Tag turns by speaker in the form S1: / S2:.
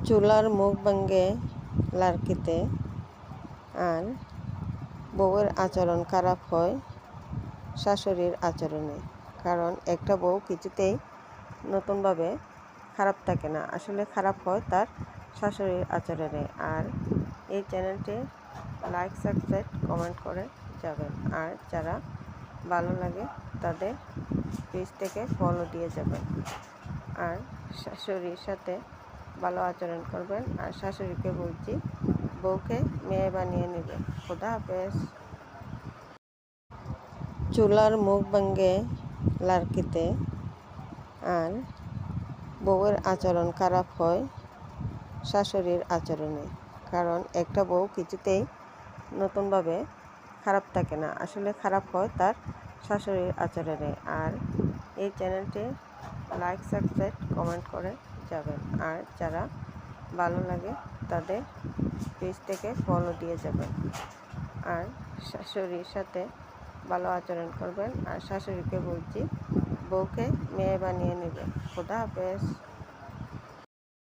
S1: চুলার মুখ ভাঙ্গে লার্কিতে আর বউয়ের আচরণ খারাপ হয় শাশুড়ির আচরণে। কারণ একটা বউ কিছুতেই নতুনভাবে খারাপ থাকে না, আসলে খারাপ হয় তার শাশুড়ির আচরণে। আর এই চ্যানেলটি লাইক, সাবস্ক্রাইব, কমেন্ট করে যাবেন। আর যারা ভালো লাগে তাদের পেজ থেকে ফলো দিয়ে যাবেন। আর শাশুড়ির সাথে ভালো আচরণ করবেন। আর শাশুড়িকে বলছি বউকে মেয়ে বানিয়ে নেবে। খোদা হাফেজ। চুলার মুখ ভাঙ্গে লার্কিতে আর বউয়ের আচরণ খারাপ হয় শাশুড়ির আচরণে। কারণ একটা বউ কিছুতেই নতুনভাবে খারাপ থাকে না, আসলে খারাপ হয় তার শাশুড়ির আচরণে। আর এই চ্যানেলটি লাইক, সাবস্ক্রাইব, কমেন্ট করে যাবেন। আর যারা ভালো লাগে তাদের পেজ থেকে ফলো দিয়ে যাবেন। আর শাশুড়ির সাথে ভালো আচরণ করবেন। আর শাশুড়িকে বলছি বউকে মেয়ে বানিয়ে নেবে। খোদা হাফেজ।